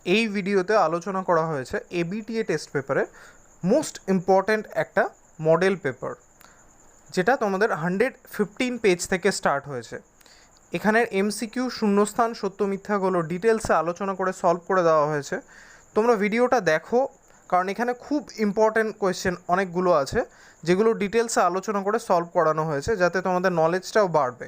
এই ভিডিওতে আলোচনা করা হয়েছে এবিটিএ টেস্ট পেপারের মোস্ট ইম্পর্ট্যান্ট একটা মডেল পেপার, যেটা তোমাদের 115 পেজ থেকে স্টার্ট হয়েছে। এখানের এমসিকিউ, শূন্যস্থান, সত্য মিথ্যাগুলো ডিটেলসে আলোচনা করে সলভ করে দেওয়া হয়েছে। তোমরা ভিডিওটা দেখো, কারণ এখানে খুব ইম্পর্ট্যান্ট কোয়েশ্চেন অনেকগুলো আছে যেগুলো ডিটেলসে আলোচনা করে সলভ করানো হয়েছে, যাতে তোমাদের নলেজটাও বাড়বে।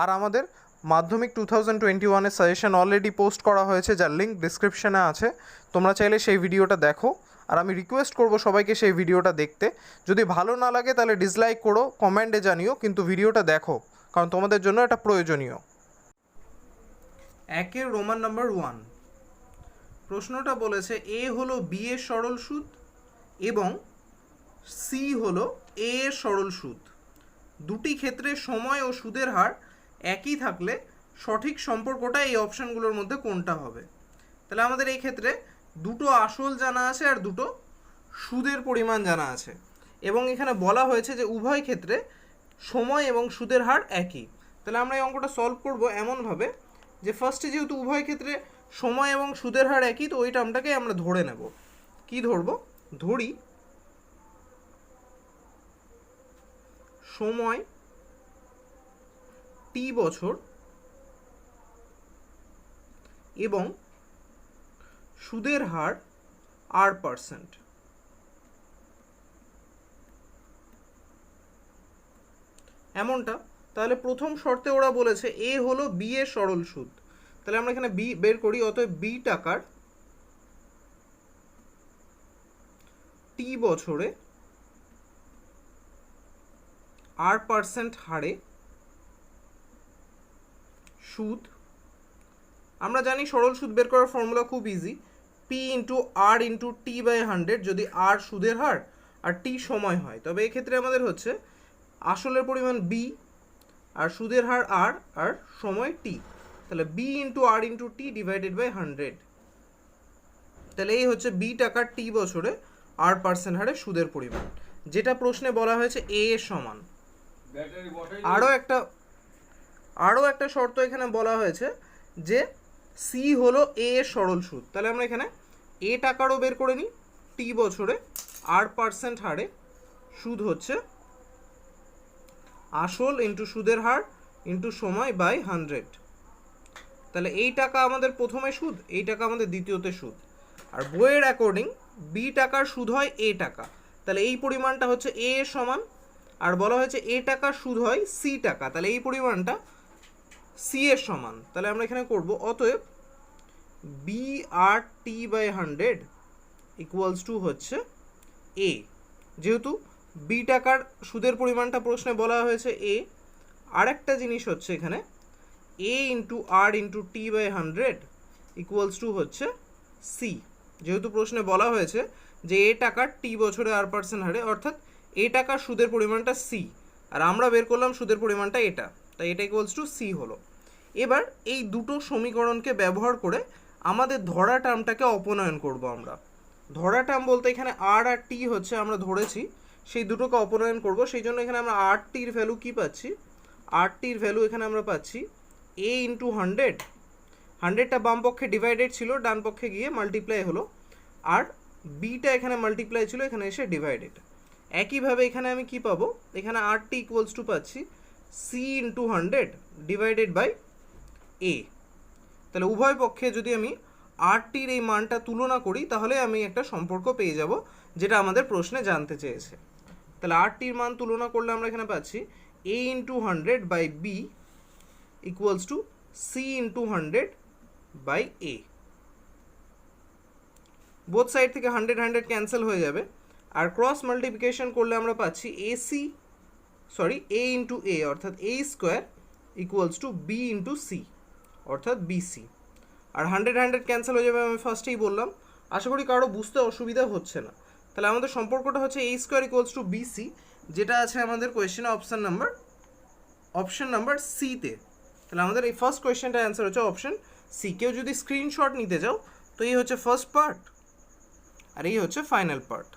আর আমাদের মাধ্যমিক 2021-এর সাজেশন অলরেডি পোস্ট করা হয়েছে, যার লিঙ্ক ডিসক্রিপশানে আছে। তোমরা চাইলে সেই ভিডিওটা দেখো, আর আমি রিকোয়েস্ট করব সবাইকে সেই ভিডিওটা দেখতে। যদি ভালো না লাগে তাহলে ডিসলাইক করো, কমেন্টে জানিও, কিন্তু ভিডিওটা দেখো, কারণ তোমাদের জন্য এটা প্রয়োজনীয়। একের রোমান নাম্বার 1 প্রশ্নটা বলেছে এ হলো বি এর সরল সুদ এবং সি হলো এ এর সরল সুদ। দুটি ক্ষেত্রে সময় ও সুদের হার একই থাকলে সঠিক সম্পর্কটা এই অপশানগুলোর মধ্যে কোনটা হবে? তাহলে আমাদের এই ক্ষেত্রে দুটো আসল জানা আছে আর দুটো সুদের পরিমাণ জানা আছে, এবং এখানে বলা হয়েছে যে উভয় ক্ষেত্রে সময় এবং সুদের হার একই। তাহলে আমরা এই অঙ্কটা সলভ করব এমনভাবে যে ফার্স্টে যেহেতু উভয় ক্ষেত্রে সময় এবং সুদের হার একই, তো ওই টার্মটাকে আমরা ধরে নেব। কি ধরব? ধরি সময় টি বছর এবং সুদের হার R%। এমনটা। তাহলে প্রথম শর্তে ওরা বলেছে এ হলো বি এর সরল সুদ। তাহলে আমরা এখানে বি বের করি, অতএব বি টাকার টি বছরে R% হারে সুদ। আমরা জানি সরল সুদ বের করার ফর্মুলা খুব easy, P into R into T by 100, যদি আর সুদের হার আর টি সময় হয়। তবে এক্ষেত্রে আমাদের হচ্ছে আসলের পরিমাণ বি আর সুদের হার আর আর সময় টি। তাহলে B into R into T divided by 100। তাহলে এই হচ্ছে বি টাকার টি বছরে R% হারে সুদের পরিমাণ, যেটা প্রশ্নে বলা হয়েছে এ এর সমান। আরও একটা শর্ত এখানে বলা হয়েছে যে সি হলো এ এর সরল সুদ। তাহলে আমরা এখানে এ টাকারও বের করে নিই, টি বছরে R% হারে সুদ হচ্ছে আসল ইন্টু সুদের হার ইন্টু সময় বাই 100। তাহলে এই টাকা আমাদের প্রথমে সুদ, এই টাকা আমাদের দ্বিতীয়তে সুদ। আর বইয়ের অ্যাকর্ডিং বি টাকার সুদ হয় এ টাকা, তাহলে এই পরিমাণটা হচ্ছে এ এর সমান। আর বলা হয়েছে এ টাকার সুদ হয় সি টাকা, তাহলে এই পরিমাণটা সি এর সমান। তাহলে আমরা এখানে করব অতএব B R T by 100 equals to হচ্ছে এ। যেহেতু বি টাকার সুদের পরিমাণটা প্রশ্নে বলা হয়েছে এ, আর একটা জিনিস হচ্ছে এখানে A into R into T by 100 equals to হচ্ছে সি। যেহেতু প্রশ্নে বলা হয়েছে যে এ টাকার টি বছরে R% হারে, অর্থাৎ এ টাকার সুদের পরিমাণটা সি, আর আমরা বের করলাম সুদের পরিমাণটা এটা, তাই এটা ইকুয়ালস টু সি হলো। এবার এই দুটো সমীকরণকে ব্যবহার করে আমাদের ধরা টার্মটাকে অপনয়ন করব আমরা। ধরা টার্ম বলতে এখানে আর আর টি হচ্ছে আমরা ধরেছি, সেই দুটোকে অপনয়ন করব। সেই জন্য এখানে আমরা আর টির ভ্যালু কী পাচ্ছি? আর টির ভ্যালু এখানে আমরা পাচ্ছি এ ইন্টু 100। 100টা বাম পক্ষে ডিভাইডেড ছিল, ডান পক্ষে গিয়ে মাল্টিপ্লাই হলো, আর বিটা এখানে মাল্টিপ্লাই ছিল, এখানে এসে ডিভাইডেড। একইভাবে এখানে আমি কি পাবো? এখানে আর টি ইকুয়ালস টু পাচ্ছি সি ইন্টু 100 ডিভাইডেড বাই এ। তাহলে উভয় পক্ষে যদি আমি আর টির এই মানটা তুলনা করি, তাহলে আমি একটা সম্পর্ক পেয়ে যাব, যেটা আমাদের প্রশ্নে জানতে চেয়েছে। তাহলে আর টির মান তুলনা করলে আমরা এখানে পাচ্ছি A into 100 by B equals to C into 100 by A. Both side থেকে 100 100 ক্যান্সেল হয়ে যাবে, আর ক্রস মাল্টিপ্লিকেশন করলে আমরা পাচ্ছি এ ইন্টু এ অর্থাৎ A square equals to B into C অর্থাৎ বিসি। আর 100 100 ক্যান্সেল হয়ে যাবে, আমি ফার্স্টেই বললাম। আশা করি কারো বুঝতে অসুবিধা হচ্ছে না। তাহলে আমাদের সম্পর্কটা হচ্ছে এ স্কোয়ার ইকুয়ালস টু বিসি, যেটা আছে আমাদের কোয়েশ্চেনে অপশন নাম্বার সিতে। তাহলে আমাদের এই ফার্স্ট কোয়েশ্চেনটার অ্যান্সার হচ্ছে অপশন সি। কেউ যদি স্ক্রিনশট নিতে চাও তো এই হচ্ছে ফার্স্ট পার্ট আর এই হচ্ছে ফাইনাল পার্ট।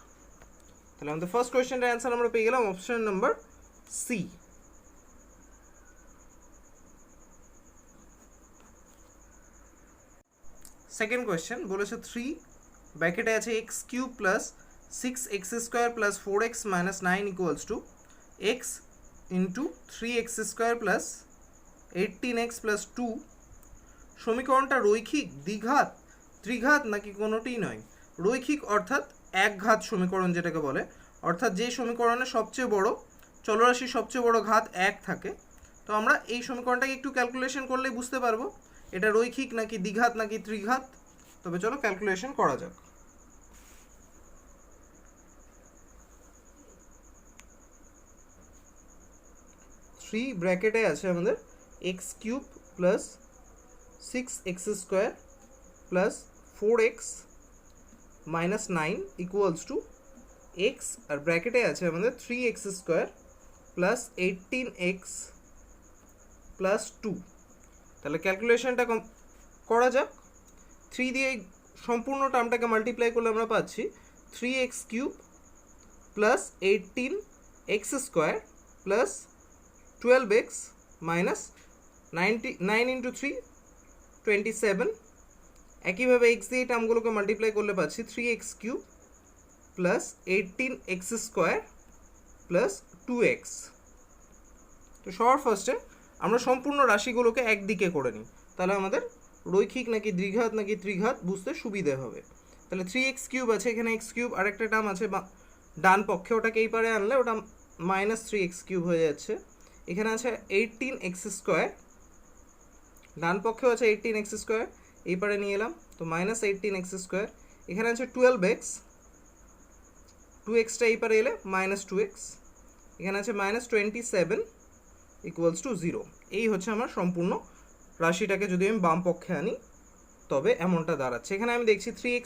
তাহলে আমাদের ফার্স্ট কোয়েশ্চেনটার অ্যান্সার আমরা পেয়ে গেলাম option number C. Second question বলেছে 3 ব্র্যাকেটে আছে X cube plus 6x square plus 4x minus 9 equals to X into 3x square plus 18x plus 2। সমীকরণটা রৈখিক, দ্বিঘাত, ত্রিঘাত নাকি কোনোটিই নয়? রৈখিক অর্থাৎ একঘাত সমীকরণ যেটাকে বলে, অর্থাৎ যে সমীকরণে সবচেয়ে বড় চলরাশি সবচেয়ে বড় ঘাত 1 থাকে। তো আমরা এই সমীকরণটাকে একটু ক্যালকুলেশন করলেই বুঝতে পারবো এটা রৈখিক নাকি দ্বিঘাত নাকি ত্রিঘাত। তবে চলো ক্যালকুলেশন করা যাক। 3 ব্র্যাকেটে আছে আমাদের x cube plus 6x square plus 4x minus 9 equals to x, আর ব্র্যাকেটে আছে আমাদের 3x square plus 18x plus 2। তাহলে ক্যালকুলেশনটা করা যাক। 3 দিয়ে এই সম্পূর্ণ টার্মটাকে মাল্টিপ্লাই করলে আমরা পাচ্ছি 3x cube plus 18x square plus 12x minus 9 into 3 27। একইভাবে x দিয়ে এই টার্মগুলোকে মাল্টিপ্লাই করলে পাচ্ছি 3x cube plus 18x square plus 2x। তো সবার ফার্স্টে আমরা সম্পূর্ণ রাশিগুলোকে একদিকে করে নিই, তাহলে আমাদের রৈখিক নাকি দ্বিঘাত নাকি ত্রিঘাত বুঝতে সুবিধে হবে। তাহলে 3x কিউব আছে, এখানে x কিউব আরেকটা টার্ম আছে ডান পক্ষে, ওটাকে এই পারে আনলে ওটা মাইনাস 3x কিউব হয়ে যাচ্ছে। এখানে আছে 18x স্কোয়ার, ডান পক্ষেও আছে 18x স্কোয়ার, এই পারে নিয়ে এলাম তো মাইনাস 18x স্কোয়ার। এখানে আছে 12x, 2xটা এই পারে এলে মাইনাস 2x। এখানে আছে মাইনাস 27 ইকুয়ালস টু 0। এই হচ্ছে আমার সম্পূর্ণ রাশিটাকে যদি আমি বাম পক্ষে আনি তবে এমনটা দাঁড়াচ্ছে। এখানে আমি দেখছি 3x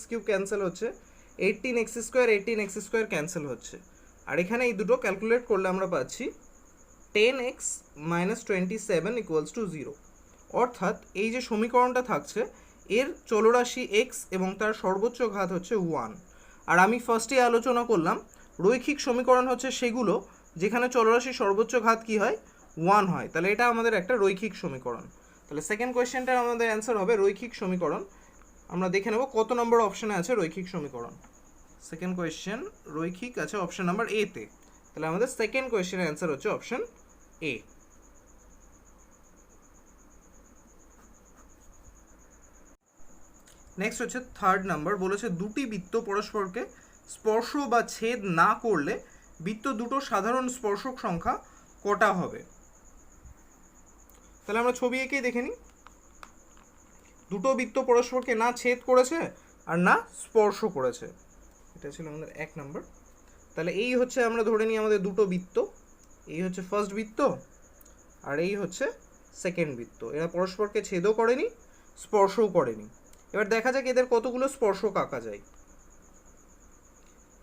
কিউব ক্যান্সেল হচ্ছে, 18x স্কোয়ার ক্যান্সেল হচ্ছে, আর এখানে এই দুটো ক্যালকুলেট করলে আমরা পাচ্ছি 10x মাইনাস 27 ইকুয়ালস টু 0। অর্থাৎ এই যে সমীকরণটা থাকছে এর চলরাশি x এবং তার সর্বোচ্চ ঘাত হচ্ছে 1। আর আমি ফার্স্টে আলোচনা করলাম রৈখিক সমীকরণ হচ্ছে সেগুলো যেখানে চলরাশি সর্বোচ্চ ঘাত কি হয় 1 হয়, তাহলে এটা আমাদের একটা রৈখিক সমীকরণ। তাহলে সেকেন্ড কোয়েশ্চেনটার আমাদের অ্যান্সার হবে রৈখিক সমীকরণ। আমরা দেখে নেব কত নম্বর অপশানে আছে রৈখিক সমীকরণ। সেকেন্ড কোয়েশ্চেন রৈখিক আছে অপশন নাম্বার এ তে, তাহলে আমাদের সেকেন্ড কোয়েশ্চেনের অ্যান্সার হচ্ছে অপশন এ। নেক্সট হচ্ছে থার্ড নাম্বার, বলেছে দুটি বৃত্ত পরস্পরকে স্পর্শ বা ছেদ না করলে বৃত্ত দুটো সাধারণ স্পর্শক সংখ্যা কটা হবে? তাহলে আমরা ছবি এঁকেই দেখে নিই। দুটো বৃত্ত পরস্পরকে না ছেদ করেছে আর না স্পর্শ করেছে, এটা ছিল আমাদের 1 নাম্বার। তাহলে এই হচ্ছে আমরা ধরে নিই আমাদের দুটো বৃত্ত, এই হচ্ছে ফার্স্ট বৃত্ত আর এই হচ্ছে সেকেন্ড বৃত্ত। এরা পরস্পরকে ছেদও করেনি স্পর্শও করেনি। এবার দেখা যাক এদের কতগুলো স্পর্শক আঁকা যায়।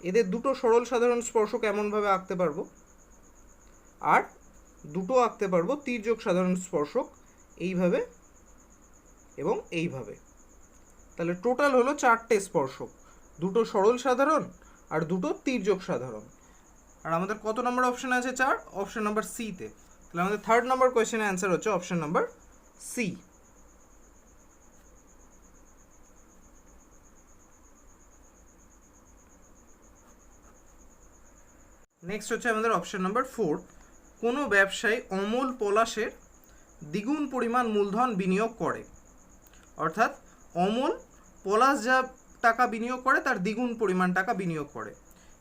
এদের দুটো সরল সাধারণ স্পর্শক এমনভাবে আঁকতে পারবো, আর দুটো আঁকতে পারবো তির্যক সাধারণ স্পর্শক এইভাবে এবং এইভাবে। তাহলে টোটাল হলো 4টে স্পর্শক, দুটো সরল সাধারণ আর দুটো তির্যক সাধারণ। আর আমাদের কত নম্বর অপশন আছে? 4, অপশন নাম্বার সি তে। তাহলে আমাদের থার্ড নাম্বার কোয়েশ্চেনের অ্যান্সার হচ্ছে অপশন নাম্বার সি। নেক্সট হচ্ছে আমাদের অপশন নাম্বার 4, কোনো ব্যবসায়ী অমল পলাশের দ্বিগুণ পরিমাণ মূলধন বিনিয়োগ করে, অর্থাৎ অমল পলাশ যা টাকা বিনিয়োগ করে তার দ্বিগুণ পরিমাণ টাকা বিনিয়োগ করে।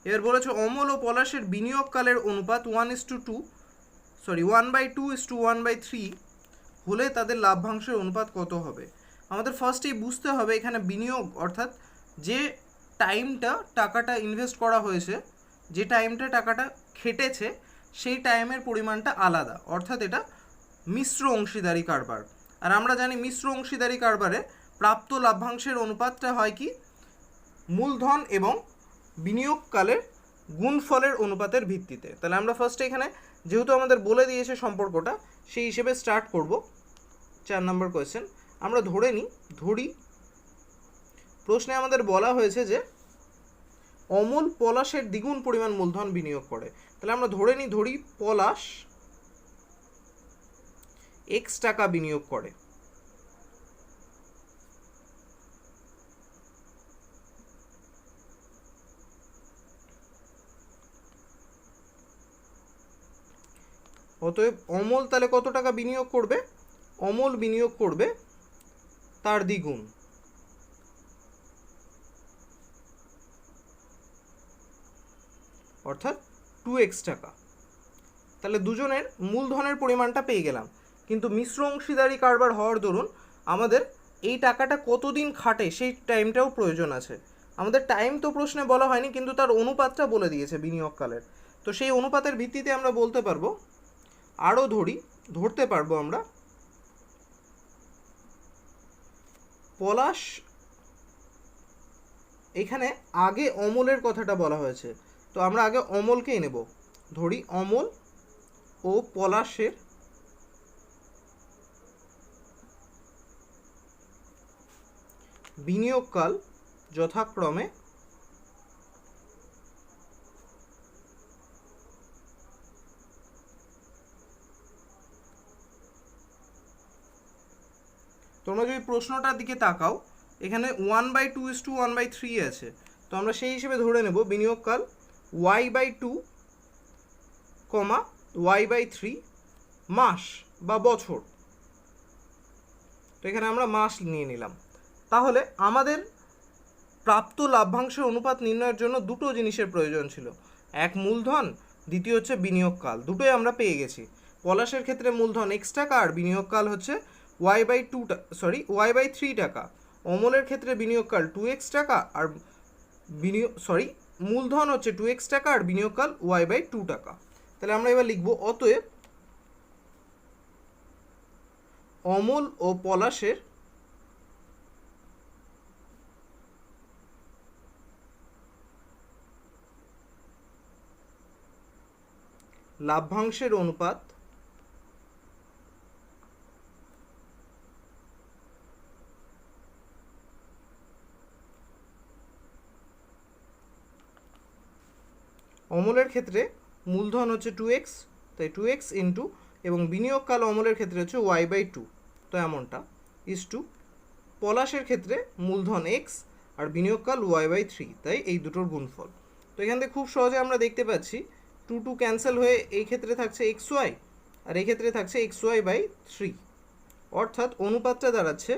এবার বলেছে অমল ও পলাশের বিনিয়োগকালের অনুপাত 1/2 হলে তাদের লাভ্যাংশের অনুপাত কত হবে? আমাদের ফার্স্টেই বুঝতে হবে এখানে বিনিয়োগ অর্থাৎ যে টাইমটা টাকাটা ইনভেস্ট করা হয়েছে, যে টাইমটা টাকাটা খেটেছে সেই টাইমের পরিমাণটা আলাদা, অর্থাৎ এটা মিশ্র অংশীদারি কারবার। আর আমরা জানি মিশ্র অংশীদারি কারবারে প্রাপ্ত লাভ্যাংশের অনুপাতটা হয় কি মূলধন এবং বিনিয়োগকালের গুণফলের অনুপাতের ভিত্তিতে। তাহলে আমরা ফার্স্টে এখানে যেহেতু আমাদের বলে দিয়েছে সম্পর্কটা, সেই হিসেবে স্টার্ট করব। 4 নম্বর কোয়েশ্চেন আমরা ধরি প্রশ্নে আমাদের বলা হয়েছে যে অমল পলাশের দ্বিগুণ পরিমাণ মূলধন বিনিয়োগ করে। তাহলে আমরা ধরি পলাশ x টাকা বিনিয়োগ করে। অতএব অমল তাহলে কত টাকা বিনিয়োগ করবে? অমল বিনিয়োগ করবে তার দ্বিগুণ, অর্থাৎ 2x টাকা। তাহলে দুজনের মূলধনের পরিমাণটা পেয়ে গেলাম, কিন্তু মিশ্র অংশীদারি কারবার হওয়ার দরুন আমাদের এই টাকাটা কতদিন খাটে সেই টাইমটাও প্রয়োজন আছে। আমাদের টাইম তো প্রশ্নে বলা হয়নি, কিন্তু তার অনুপাতটা বলে দিয়েছে বিনিয়োগকালের। তো সেই অনুপাতের ভিত্তিতে আমরা বলতে পারবো, আরও ধরতে পারবো আমরা পলাশ, এখানে আগে অমলের কথাটা বলা হয়েছে, তো আমরা আগে অমলকেই নেব। ধরি অমল ও পলাশের বিনিয়োগকাল যথাক্রমে তোমরা যদি প্রশ্নটার দিকে তাকাও, এখানে 1/2:1/3 আছে, তো আমরা সেই হিসেবে ধরে নেব বিনিয়োগকাল y/2, y/3 মাস বা বছর। তো এখানে আমরা মাস নিয়ে নিলাম। তাহলে আমাদের প্রাপ্ত লাভ্যাংশের অনুপাত নির্ণয়ের জন্য দুটো জিনিসের প্রয়োজন ছিল, এক মূলধন, দ্বিতীয় হচ্ছে বিনিয়োগকাল। দুটোই আমরা পেয়ে গেছি। পলাশের ক্ষেত্রে মূলধন x টাকা আর বিনিয়োগকাল হচ্ছে y/3 টাকা। অমলের ক্ষেত্রে বিনিয়োগকাল 2x টাকা আর মূলধন হচ্ছে 2x টাকা আর বিনিয়োগকাল y/2 টাকা। তাহলে আমরা এবার লিখব, অতএব অমল ও পলাশের লাভ্যাংশের অনুপাত অমলের ক্ষেত্রে মূলধন হচ্ছে 2x, তাই 2x ইন্টু, এবং বিনিয়োগকাল অমলের ক্ষেত্রে হচ্ছে y/2, তো এমনটা ইজ টু পলাশের ক্ষেত্রে মূলধন x আর বিনিয়োগকাল y/3, তাই এই দুটোর গুণফল। তো এখান থেকে খুব সহজে আমরা দেখতে পাচ্ছি 2 ক্যান্সেল হয়ে এই ক্ষেত্রে থাকছে xy আর এই ক্ষেত্রে থাকছে xy/3, অর্থাৎ অনুপাতটা দাঁড়াচ্ছে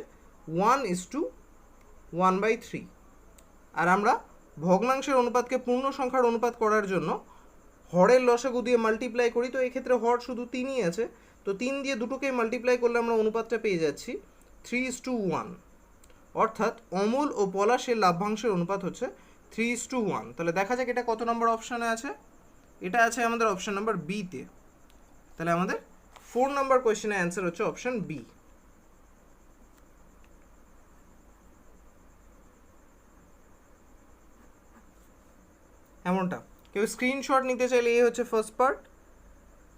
1:1/3। আর আমরা ভগ্নাংশের অনুপাতকে পূর্ণ সংখ্যার অনুপাত করার জন্য হরের লসাগু দিয়ে মাল্টিপ্লাই করি, তো এক্ষেত্রে হর শুধু 3ই আছে, তো 3 দিয়ে দুটোকেই মাল্টিপ্লাই করলে আমরা অনুপাতটা পেয়ে যাচ্ছি 3:1, অর্থাৎ অমল ও পলাশের লাভ্যাংশের অনুপাত হচ্ছে 3:1। তাহলে দেখা যাক এটা কত নম্বর অপশানে আছে। এটা আছে আমাদের অপশান নাম্বার বিতে। তাহলে আমাদের 4 নম্বর কোয়েশ্চেনের অ্যান্সার হচ্ছে অপশান বি। এমনটা কেউ স্ক্রিনশট নিতে চাইলে এই হচ্ছে ফার্স্ট পার্ট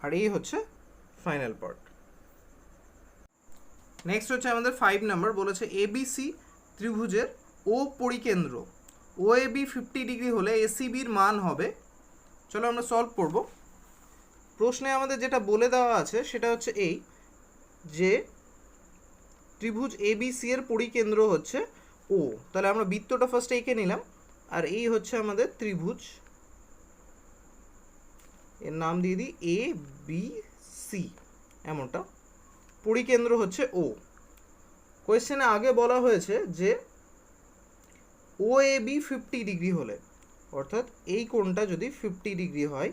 আর এই হচ্ছে ফাইনাল পার্ট। নেক্সট হচ্ছে আমাদের 5 নাম্বার, বলেছে এবিসি ত্রিভুজের ও পরিকেন্দ্র OAB 50 ডিগ্রি হলে ACBর মান হবে। চলো আমরা সলভ করব। প্রশ্নে আমাদের যেটা বলে দেওয়া আছে সেটা হচ্ছে এই যে ত্রিভুজ ABC এর পরিকেন্দ্র হচ্ছে O। তাহলে আমরা বৃত্তটা ফার্স্ট এঁকে নিলাম, আর এই হচ্ছে আমাদের ত্রিভুজ, এর নাম দিয়ে দিই ABC, এমনটা। পরিকেন্দ্র হচ্ছে O। কোয়েশ্চেনে আগে বলা হয়েছে যে OAB 50 ডিগ্রি হলে, অর্থাৎ এই কোণটা যদি 50 ডিগ্রি হয়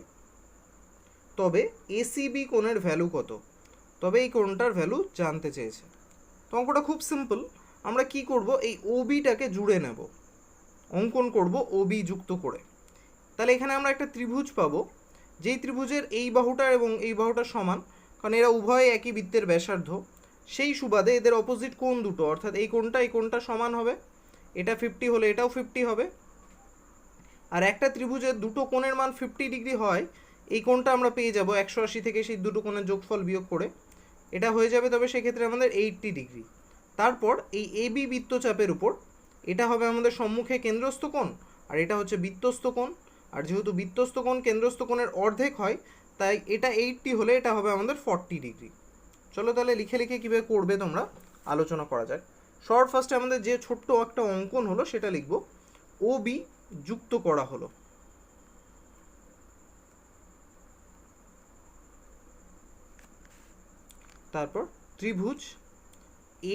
তবে ACB কোণের ভ্যালু কত, তবে এই কোণটার ভ্যালু জানতে চেয়েছে। তো অঙ্কটা খুব সিম্পল। আমরা কি করব, এই OBটাকে জুড়ে নেব, অঙ্কন করব OB যুক্ত করে। তাহলে এখানে আমরা একটা ত্রিভুজ পাবো, যেই ত্রিভুজের এই বাহুটা এবং এই বাহুটা সমান, কারণ এরা উভয় একই বৃত্তের ব্যাসার্ধ। সেই সুবাদে এদের অপোজিট কোণ দুটো, অর্থাৎ এই কোণটা সমান হবে, এটা 50 হলে এটাও 50 হবে। আর একটা ত্রিভুজের দুটো কোণের মান 50 ডিগ্রি হয়, এই কোণটা আমরা পেয়ে যাব 180 থেকে সেই দুটো কোণের যোগফল বিয়োগ করে, এটা হয়ে যাবে তবে সেক্ষেত্রে আমাদের 80 ডিগ্রি। তারপর এই AB বৃত্তচাপের উপর এটা হবে আমাদের সম্মুখে কেন্দ্রস্থ কোণ, আর এটা হচ্ছে বৃত্তস্থ কোণ। আর যেহেতু বৃত্তস্থ কোণ কেন্দ্রস্থ কোণের অর্ধেক হয়, তাই এটা 80 হলে এটা হবে আমাদের 40 ডিগ্রি। চলো তাহলে লিখে লিখে কীভাবে করবে তোমরা আলোচনা করা যাক। শর্ট ফার্স্টে আমাদের যে ছোট্ট একটা অঙ্কন হলো সেটা লিখব, OB যুক্ত করা হলো। তারপর ত্রিভুজ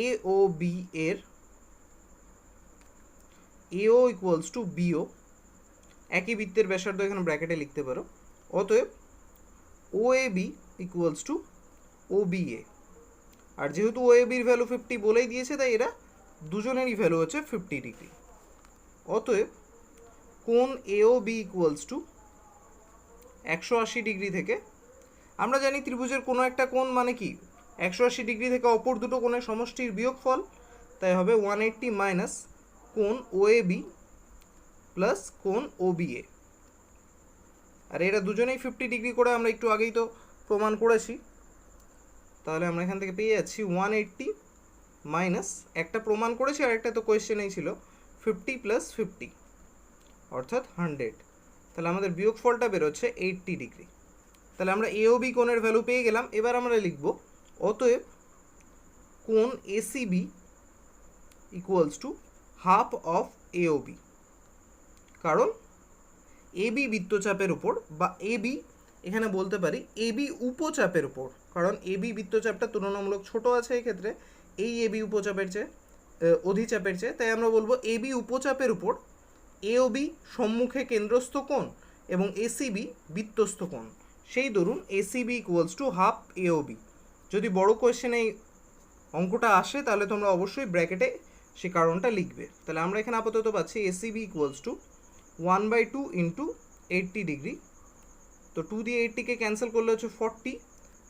এ ও বি এর এও ইকুয়ালস টু বিও, একই বৃত্তের ব্যাসার্ধ এখানে ব্র্যাকেটে লিখতে পারো। অতএব O A B equals to O B A. আর যেহেতু ও এ বির ভ্যালু 50 বলেই দিয়েছে, তাই এরা দুজনেরই ভ্যালু হচ্ছে 50 ডিগ্রি। অতএব কোণ এও বি ইকুয়ালস টু 180 ডিগ্রি থেকে, আমরা জানি ত্রিভুজের কোনো একটা কোণ মানে কি 180 ডিগ্রি থেকে অপর দুটো কোণের সমষ্টির বিয়োগফল, তাই হবে 180 মাইনাস কোণ ও এ বি প্লাস কোণ ও বি এ। আর এরা দুজনেই 50 ডিগ্রি করে আমরা একটু আগেই তো প্রমাণ করেছি, তাহলে আমরা এখান থেকে পেয়ে যাচ্ছি 180 মাইনাস, একটা প্রমাণ করেছি আর একটা তো কোয়েশ্চেনেই ছিল, 50 প্লাস 50 অর্থাৎ 100। তাহলে আমাদের বিয়োগফলটা বেরোচ্ছে 80 ডিগ্রি। তাহলে আমরা এ ও বি কোণের ভ্যালু পেয়ে গেলাম। এবার আমরা লিখব অতএব কোণ ACB equals to half of A O B, কারণ এ বি বৃত্তচাপের উপর, বা এ বি এখানে বলতে পারি এ বি উপচাপের উপর, কারণ এ বি বৃত্তচাপটা তুলনামূলক ছোট আছে এক্ষেত্রে এই এ বি উপচাপের চেয়ে, অধিচাপের চেয়ে, তাই আমরা বলবো এ বি উপচাপের উপর এ ও বি সম্মুখে কেন্দ্রস্থ কোণ এবং এসিবি বৃত্তস্থ কোণ। সেই ধরুন ACB equals to half A O B. যদি বড় কোয়েশ্চেনে এই অঙ্কটা আসে তাহলে তোমরা অবশ্যই ব্র্যাকেটে সে কারণটা লিখবে। তাহলে আমরা এখানে আপাতত পাচ্ছি ACB equals two 1/2 into 80 degree. তো 2 দিয়ে 80কে ক্যান্সেল করলে হচ্ছে 40,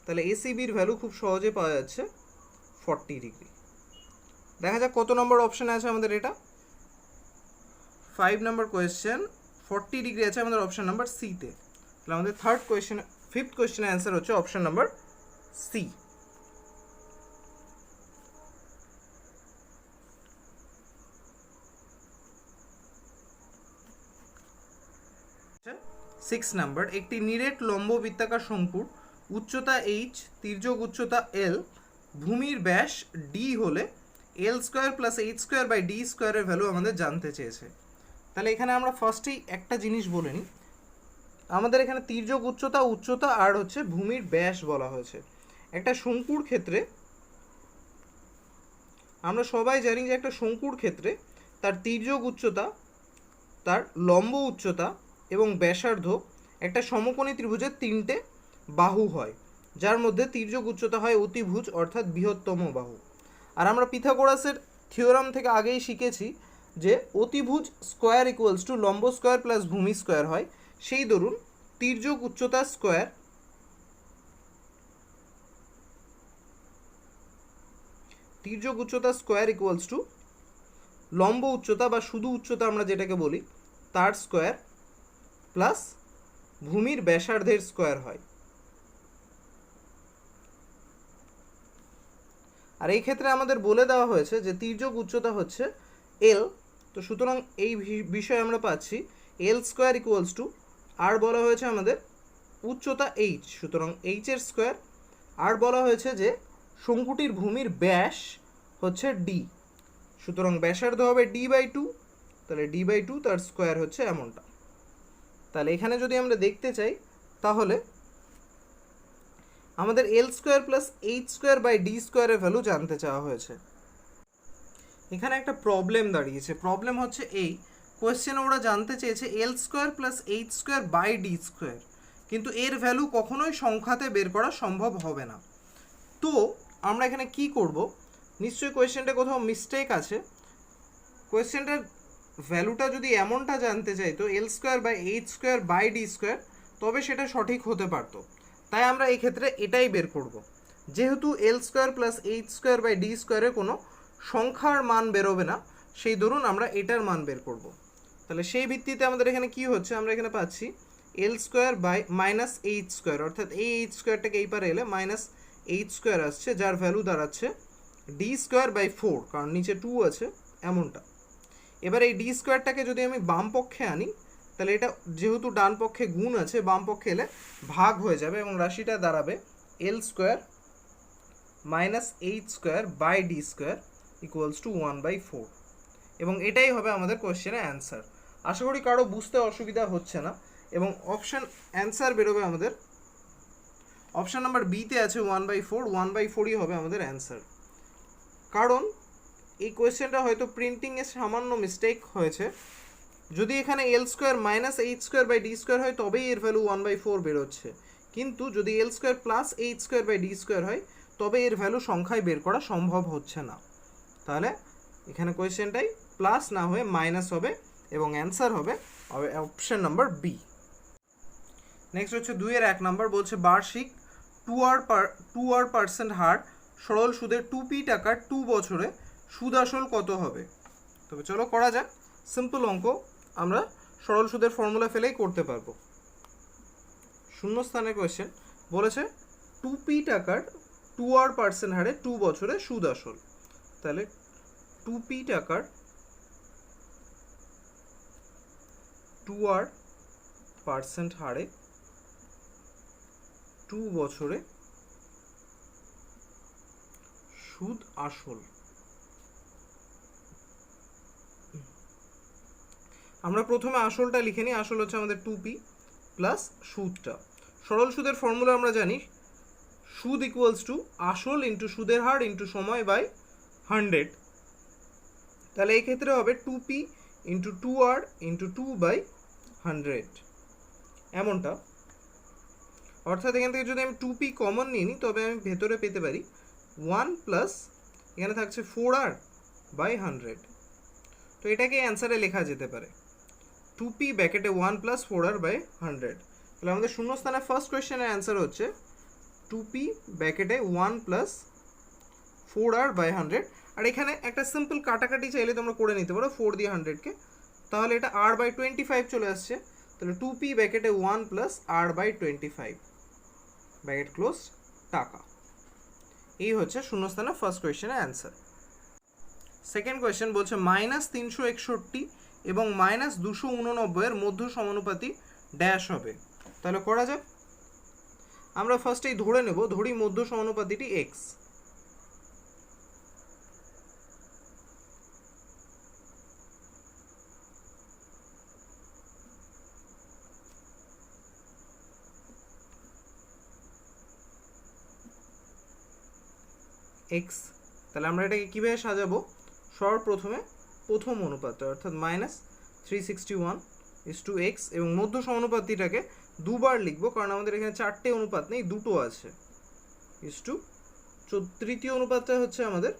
তাহলে এসিবির ভ্যালু খুব সহজে পাওয়া যাচ্ছে 40 ডিগ্রি। দেখা যাক কত নম্বর অপশানে আছে আমাদের এটা। 5 নম্বর কোয়েশ্চেন 40 ডিগ্রি আছে আমাদের অপশান নাম্বার সিতে। তাহলে আমাদের ফিফথ কোয়েশ্চেনের অ্যান্সার হচ্ছে option number C. Six number, একটি নিরেট লম্ব বৃত্তাকার শঙ্কুর উচ্চতা এইচ, তির্যক উচ্চতা এল, ভূমির ব্যাস ডি হলে L square plus H square by D স্কোয়ারের ভ্যালু আমাদের জানতে চেয়েছে। তাহলে এখানে আমরা ফার্স্টেই একটা জিনিস বলে নিই, আমাদের এখানে তির্যক উচ্চতা আর হচ্ছে ভূমির ব্যাস বলা হয়েছে। একটা শঙ্কুর ক্ষেত্রে আমরা সবাই জানি যে একটা শঙ্কুর ক্ষেত্রে তার তির্যক উচ্চতা, তার লম্ব উচ্চতা এবং ব্যাসার্ধ একটা সমকোণী ত্রিভুজের 3টে বাহু হয়, যার মধ্যে তির্যক উচ্চতা হয় অতিভুজ অর্থাৎ বৃহত্তম বাহু। আর আমরা পিথাগোরাসের থিওরাম থেকে আগেই শিখেছি যে অতিভুজ স্কোয়ার ইকুয়ালস টু লম্ব স্কোয়ার প্লাস ভূমি স্কোয়ার হয়। সেই দরুন তির্যক উচ্চতা স্কোয়ার ইকুয়ালস টু লম্ব উচ্চতা বা শুধু উচ্চতা আমরা যেটাকে বলি তার স্কোয়ার প্লাস ভূমির ব্যাসার্ধের স্কোয়ার হয়। আর এই ক্ষেত্রে আমাদের বলে দেওয়া হয়েছে যে তির্যক উচ্চতা হচ্ছে এল, তো সুতরাং এই বিষয়ে আমরা পাচ্ছি এল স্কোয়ার ইকুয়ালস টু, আর বলা হয়েছে আমাদের উচ্চতা এইচ, সুতরাং এইচ এর স্কোয়ার, আর বলা হয়েছে যে শঙ্কুটির ভূমির ব্যাস হচ্ছে ডি, সুতরাং ব্যাসার্ধ হবে d/2, তাহলে d/2 তার স্কোয়ার হচ্ছে এমনটা। তাহলে এখানে যদি আমরা দেখতে চাই তাহলে আমাদের L square plus H square by D স্কোয়ারের ভ্যালু জানতে চাওয়া হয়েছে। এখানে একটা প্রবলেম দাঁড়িয়েছে, প্রবলেম হচ্ছে এই কোয়েশ্চেনে ওরা জানতে চেয়েছে L square plus H square by D square, কিন্তু এর ভ্যালু কখনোই সংখ্যাতে বের করা সম্ভব হবে না। তো আমরা এখানে কি করব, নিশ্চয়ই কোয়েশ্চেনটা কোথাও মিস্টেক আছে। কোয়েশ্চেনটার ভ্যালুটা যদি এমনটা জানতে চাইতো L square by H square by D square, তবে সেটা সঠিক হতে পারতো। তাই আমরা এই ক্ষেত্রে এটাই বের করব। যেহেতু L square plus H square by D স্কোয়ারের কোনো সংখ্যার মান বেরোবে না, সেই ধরুন আমরা এটার মান বের করব। তাহলে সেই ভিত্তিতে আমাদের এখানে কি হচ্ছে, আমরা এখানে পাচ্ছি L square by minus H square, অর্থাৎ এই এইচ স্কোয়ারটাকে এই পারে এলে মাইনাস এইচ স্কোয়ার আসছে, যার ভ্যালু দাঁড়াচ্ছে ডি স্কোয়ার বাই 4, কারণ নিচে 2 আছে এমনটা। এবার এই ডি স্কোয়ারটাকে যদি আমি বাম পক্ষে আনি, তাহলে এটা যেহেতু ডান পক্ষে গুণ আছে, বাম পক্ষে এলে ভাগ হয়ে যাবে এবং রাশিটা দাঁড়াবে L square minus H square by D square equals to 1/4, এবং এটাই হবে আমাদের কোয়েশ্চেনের অ্যান্সার। আশা করি কারো বুঝতে অসুবিধা হচ্ছে না, এবং অপশান অ্যান্সার বেরোবে আমাদের অপশান নাম্বার বিতে আছে 1/4, 1/4ই হবে আমাদের অ্যান্সার। কারণ এই কোয়েশ্চেনটা হয়তো প্রিন্টিংয়ে সামান্য মিস্টেক হয়েছে। যদি এখানে L square minus H square by D square হয় তবেই এর ভ্যালু 1/4 বেরোচ্ছে, কিন্তু যদি L square plus H square by D square হয় তবে এর ভ্যালু সংখ্যায় বের করা সম্ভব হচ্ছে না। তাহলে এখানে কোয়েশ্চেনটাই প্লাস না হয়ে মাইনাস হবে এবং অ্যান্সার হবে অপশন নাম্বার বি। নেক্সট হচ্ছে 2-1 নাম্বার, বলছে বার্ষিক 2% হার সরল সুদে 2p টাকার 2 বছরে সুদ আসল কত হবে? তবে চলো করা যাক। সিম্পল অঙ্ক, আমরা সরল সুদের ফর্মুলা ফেলেই করতে পারবো। শূন্যস্থানের কোয়েশ্চেন বলেছে 2p টাকার 2% হারে 2 বছরে সুদ আসল। তাহলে 2p টাকার 2% হারে 2 বছরে সুদ আসল। আমরা প্রথমে আসলটা লিখে নিই। আসল হচ্ছে আমাদের 2p প্লাস সুদটা। সরল সুদের ফর্মুলা আমরা জানি, সুদ ইকুয়ালস টু আসল ইন্টু সুদের হার ইন্টু সময় বাই 100। তাহলে এই ক্ষেত্রে হবে 2p ইন্টু 2r ইন্টু 2/100 এমনটা। অর্থাৎ এখান থেকে যদি আমি 2p কমন নিয়ে নিই তবে আমি ভেতরে পেতে পারি 1 প্লাস এখানে থাকছে 4r/100। তো এটাকে অ্যান্সারে লেখা যেতে পারে 2p ব্র্যাকেটে 1 প্লাস 4r/100। তাহলে আমাদের শূন্যস্থানে ফার্স্ট কোয়েশ্চেনের অ্যান্সার হচ্ছে 2p ব্র্যাকেটে 1 প্লাস 4r/100। আর এখানে একটা সিম্পল কাটাকাটি চাইলে তোমরা করে নিতে পারো 4 দিয়ে 100কে, তাহলে এটা r/25 চলে আসছে। তাহলে 2p ব্র্যাকেটে 1 প্লাস r/25 ব্র্যাকেট ক্লোজ টাকা। এই হচ্ছে শূন্যস্থানে ফার্স্ট কোয়েশ্চেনের অ্যান্সার। সেকেন্ড কোয়েশ্চেন বলছে -361 এবং -289 এর মধ্য সমানুপাতি ড্যাশ হবে। তাহলে করা যাক। আমরা ফার্স্টেই ধরে নেব, ধরি মধ্য সমানুপাতিটি x। x, তাহলে আমরা এটাকে কীভাবে সাজাবো? সর্বপ্রথমে প্রথম অনুপাতটা অর্থাৎ -361 x এবং মধ্য সমানুপাতিটাকে দুবার লিখবো কারণ আমাদের এখানে 4টে অনুপাত নেই, দুটো আছে। তৃতীয় অনুপাতটা হচ্ছে আমাদের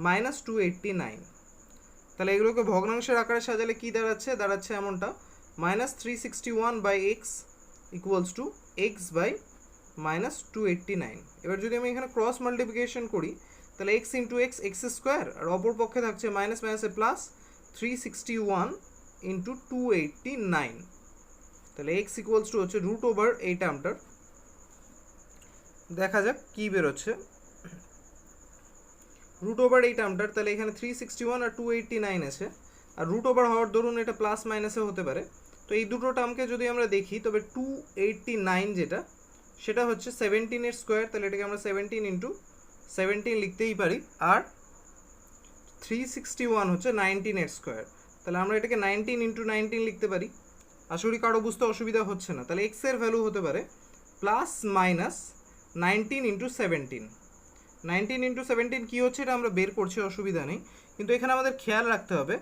-289। তাহলে এগুলোকে ভগ্নাংশের আকারে সাজালে কি দাঁড়াচ্ছে এমনটা, -361/x ইকুয়ালস টু x/-289। এবার যদি আমি এখানে ক্রস মাল্টিপ্লিকেশন করি তাহলে x ইন্টু x x², আর অপর পক্ষে থাকছে মাইনাস মাইনাসে প্লাস 361 ইন্টু 289। তাহলে x ইকুয়ালস টু হচ্ছে √ এই টার্মটার। দেখা যাক কি বেরোচ্ছে √ এই টার্মটার। তাহলে এখানে 361 আর 289 আছে, আর √ হওয়ার দরুন এটা প্লাস মাইনাসে হতে পারে। তো এই দুটো টার্মকে যদি আমরা দেখি তবে 289 যেটা সেটা হচ্ছে 17 এর স্কোয়ার, তাহলে এটাকে আমরা 17 ইন্টু 17 লিখতেই পারি। আর 361 হচ্ছে 19 এর স্কোয়ার, তাহলে আমরা এটাকে 19 ইন্টু 19 লিখতে পারি। আশা করি কারো বুঝতে অসুবিধা হচ্ছে না। তাহলে x এর ভ্যালু হতে পারে +-19 ইন্টু 17। 19 ইন্টু 17 কী হচ্ছে এটা আমরা বের করছি, অসুবিধা নেই। কিন্তু এখানে আমাদের খেয়াল রাখতে হবে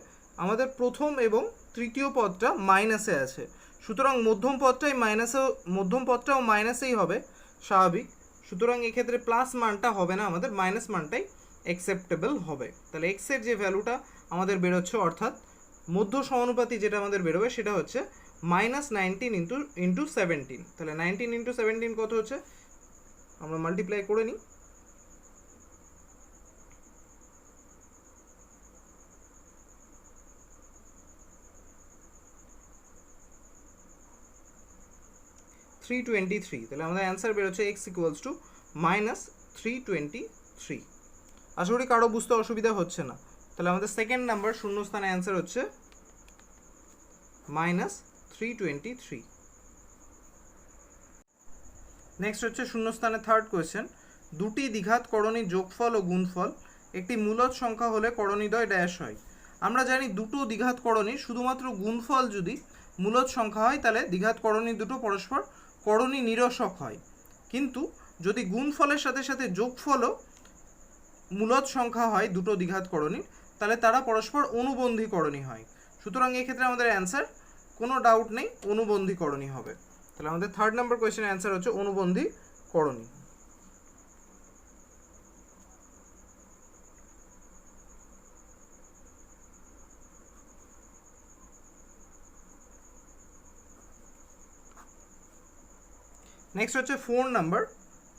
আমাদের প্রথম এবং তৃতীয় পদটা মাইনাসে আছে, সুতরাং মধ্যম পদটাও মাইনাসেই হবে স্বাভাবিক। সুতরাং এক্ষেত্রে প্লাস মানটা হবে না, আমাদের মাইনাস মানটাই অ্যাকসেপ্টেবল হবে। তাহলে x এর যে ভ্যালুটা আমাদের বেরোচ্ছে অর্থাৎ মধ্য সমানুপাতি যেটা আমাদের বেরোবে সেটা হচ্ছে -19 ইন্টু 17। তাহলে 19 ইন্টু 17 কত হচ্ছে আমরা মাল্টিপ্লাই করে নিই। -323। তাহলে আমাদের অ্যান্সার বেরোচ্ছে x ইকুয়ালস টু -323। আশা করি কারো বুঝতে অসুবিধা হচ্ছে না। তাহলে আমাদের সেকেন্ড নাম্বার শূন্যস্থানে অ্যান্সার হচ্ছে -323। নেক্সট হচ্ছে শূন্যস্থানে থার্ড কোয়েশ্চেন, দুটি দ্বিঘাত করণীর যোগফল ও গুণফল একটি মূলদ সংখ্যা হলে করণীদ্বয় ড্যাশ হয়। আমরা জানি দুটো দ্বিঘাত করণীর শুধুমাত্র গুণফল যদি মূলদ সংখ্যা হয় তাহলে দ্বিঘাত করণী দুটো পরস্পর করণী নিরসক হয়, কিন্তু যদি গুণফলের সাথে সাথে যোগফলও মূলদ সংখ্যা হয় দুটো দ্বিঘাত করণীর, তাহলে তারা পরস্পর অনুবন্ধী করণী হয়। সুতরাং এক্ষেত্রে আমাদের অ্যান্সার কোনো ডাউট নেই, অনুবন্ধী করণী হবে। তাহলে আমাদের 3rd নাম্বার কোয়েশ্চেনের অ্যান্সার হচ্ছে অনুবন্ধী করণী। নেক্সট হচ্ছে 4 নাম্বার।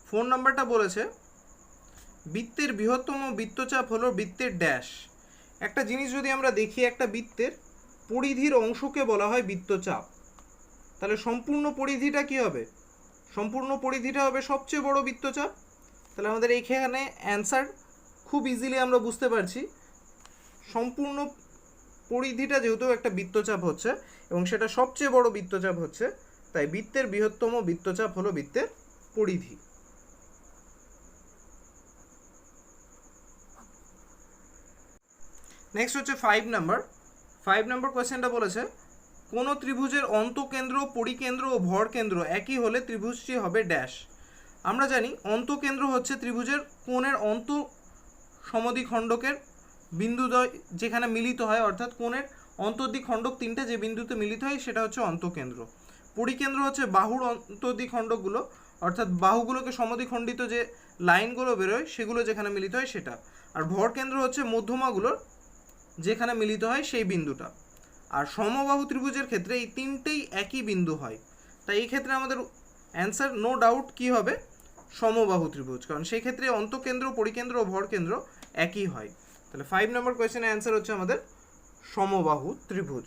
4 নাম্বারটা বলেছে বৃত্তের বৃহত্তম বৃত্তচাপ হলো বৃত্তের ড্যাশ। একটা জিনিস যদি আমরা দেখি, একটা বৃত্তের পরিধির অংশকে বলা হয় বৃত্তচাপ। তাহলে সম্পূর্ণ পরিধিটা কি হবে? সম্পূর্ণ পরিধিটা হবে সবচেয়ে বড় বৃত্তচাপ। তাহলে আমাদের এইখানে অ্যান্সার খুব ইজিলি আমরা বুঝতে পারছি, সম্পূর্ণ পরিধিটা যেহেতু একটা বৃত্তচাপ হচ্ছে এবং সেটা সবচেয়ে বড় বৃত্তচাপ হচ্ছে, তাই বৃত্তের বৃহত্তম বৃত্তচাপ হলো বৃত্তের পরিধি। নেক্সট হচ্ছে 5 নাম্বার। 5 নাম্বার কোয়েশ্চেনটা বলেছে কোন ত্রিভুজের অন্তকেন্দ্র, পরিকেন্দ্র ও ভরকেন্দ্র একই হলে ত্রিভুজটি হবে ড্যাশ। আমরা জানি অন্তকেন্দ্র হচ্ছে ত্রিভুজের কোণের অন্ত সমদ্বিখণ্ডকের বিন্দুদ্বয় যেখানে মিলিত হয়, অর্থাৎ কোণের অন্তর্দ্বিখণ্ডক তিনটে যে বিন্দুতে মিলিত হয় সেটা হচ্ছে অন্তকেন্দ্র। পরিকেন্দ্র হচ্ছে বাহুর অন্তর্দ্বিখণ্ডকগুলো, অর্থাৎ বাহুগুলোকে সমদ্বিখণ্ডিত যে লাইনগুলো বেরোয় সেগুলো যেখানে মিলিত হয় সেটা। আর ভরকেন্দ্র হচ্ছে মধ্যমাগুলোর যেখানে মিলিত হয় সেই বিন্দুটা। আর সমবাহু ত্রিভুজের ক্ষেত্রে এই তিনটেই একই বিন্দু হয়, তাই এই ক্ষেত্রে আমাদের অ্যান্সার নো ডাউট কি হবে? সমবাহু ত্রিভুজ, কারণ সেই ক্ষেত্রে অন্তকেন্দ্র, পরিকেন্দ্র ও ভরকেন্দ্র একই হয়। তাহলে 5 নম্বর কোয়েশ্চেনের অ্যান্সার হচ্ছে আমাদের সমবাহু ত্রিভুজ।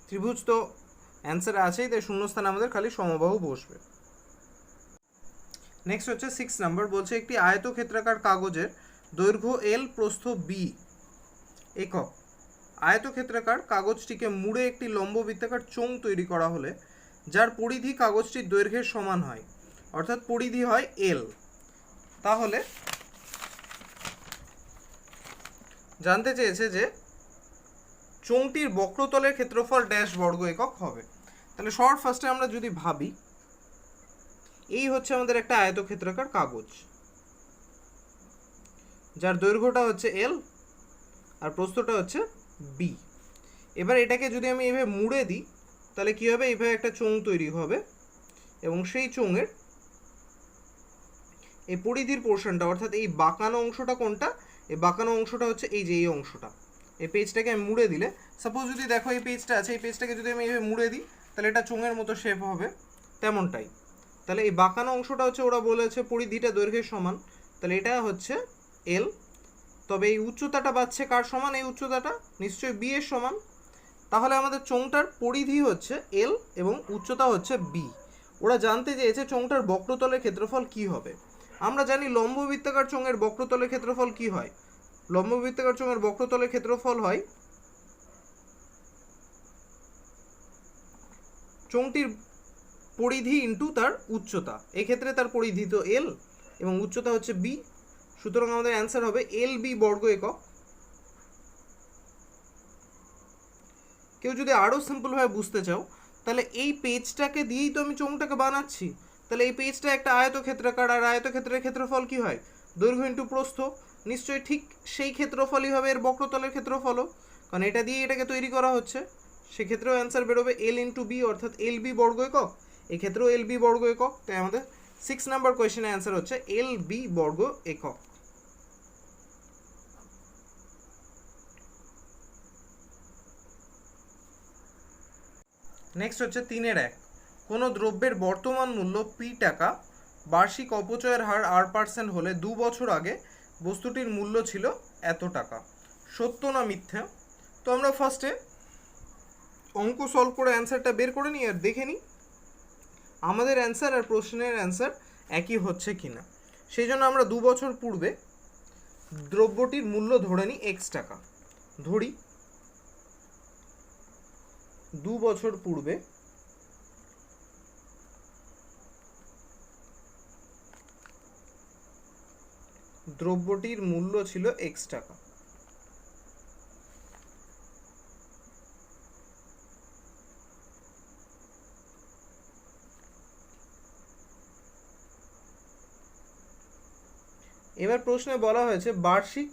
ত্রিভুজ তো অ্যান্সার আছেই, তাই শূন্যস্থানে আমাদের খালি সমবাহু বসবে। নেক্সট হচ্ছে 6 নাম্বার। বলছে একটি আয়তক্ষেত্রাকার কাগজের দৈর্ঘ্য L, প্রস্থ B একক। আয়তক্ষেত্রাকার কাগজটিকে মুড়ে একটি লম্ববৃত্তাকার চোঙ তৈরি করা হলে যার পরিধি কাগজটির দৈর্ঘ্যের সমান হয়, অর্থাৎ পরিধি হয় L, তাহলে জানতে চেয়েছে যে চোঙটির বক্রতলের ক্ষেত্রফল ড্যাশ বর্গ একক হবে। তাহলে শর্ট ফার্স্টে আমরা যদি ভাবি, এই হচ্ছে আমাদের একটা আয়তক্ষেত্রাকার কাগজ যার দৈর্ঘ্যটা হচ্ছে L আর প্রস্থটা হচ্ছে B। এবার এটাকে যদি আমি এইভাবে মুড়ে দিই তাহলে কি হবে? এইভাবে একটা চোঙ তৈরি হবে এবং সেই চোঙের এই পরিধির পোর্শনটা, অর্থাৎ এই বাঁকানো অংশটা কোনটা? এই বাঁকানো অংশটা হচ্ছে এই যে এই অংশটা। এই পেজটাকে আমি মুড়ে দিলে, সাপোজ যদি দেখো এই পেজটা আছে, এই পেজটাকে যদি আমি এইভাবে মুড়ে দিই তাহলে এটা চোঙের মতো শেপ হবে, তেমনটাই। তাহলে এই বাঁকানো অংশটা হচ্ছে, ওরা বলেছে পরিধিটা দৈর্ঘ্যের সমান, তাহলে এটা হচ্ছে L। তবে এই উচ্চতাটা বাড়ছে কার সমান? এই উচ্চতাটা নিশ্চয়ই B এর সমান। তাহলে আমাদের চোঙটার পরিধি হচ্ছে L এবং উচ্চতা হচ্ছে B। ওরা জানতে চেয়েছে চোঙটার বক্রতলের ক্ষেত্রফল কি হবে। আমরা জানি লম্ববৃত্তাকার চোঙের বক্রতলের ক্ষেত্রফল কি হয়? লম্ববৃত্তাকার চোঙের বক্রতলের ক্ষেত্রফল হয় চোঙটির পরিধি ইন্টু তার উচ্চতা। এক্ষেত্রে তার পরিধি তো L এবং উচ্চতা হচ্ছে B, সুতরাং আমাদের অ্যান্সার হবে LB বর্গ একক। কেউ যদি আরও সিম্পলভাবে বুঝতে চাও তাহলে এই পেজটাকে দিয়েই তো আমি চোঙটাকে বানাচ্ছি। তাহলে এই পেজটা একটা আয়তক্ষেত্রাকার, আর আয়তক্ষেত্রের ক্ষেত্রফল কি হয়? দৈর্ঘ্য ইন্টু প্রস্থ। নিশ্চয়ই ঠিক সেই ক্ষেত্রফলই হবে এর বক্রতলের ক্ষেত্রফলও, কারণ এটা দিয়ে এটাকে তৈরি করা হচ্ছে। সেক্ষেত্রেও অ্যান্সার বেরোবে L ইন্টু B, অর্থাৎ LB বর্গ একক। এক্ষেত্রেও LB বর্গ একক, তাই আমাদের 6 নাম্বার কোয়েশ্চেনের অ্যান্সার হচ্ছে LB বর্গ একক। নেক্সট হচ্ছে 3-1। কোনো দ্রব্যের বর্তমান মূল্য P টাকা, বার্ষিক অপচয়ের হার R% হলে 2 বছর আগে বস্তুটির মূল্য ছিল এত টাকা। সত্য না মিথ্যা? তো আমরা ফার্স্টে অঙ্ক সলভ করে অ্যান্সারটা বের করে নিই আর দেখে নিই আমাদের অ্যান্সার আর প্রশ্নের অ্যান্সার একই হচ্ছে কিনা। সেই জন্য আমরা 2 বছর পূর্বে দ্রব্যটির মূল্য ধরে নিই X টাকা। ধরি 2 বছর পূর্বে দ্রব্যটির মূল্য ছিল X টাকা। এবার প্রশ্নে বলা হয়েছে বার্ষিক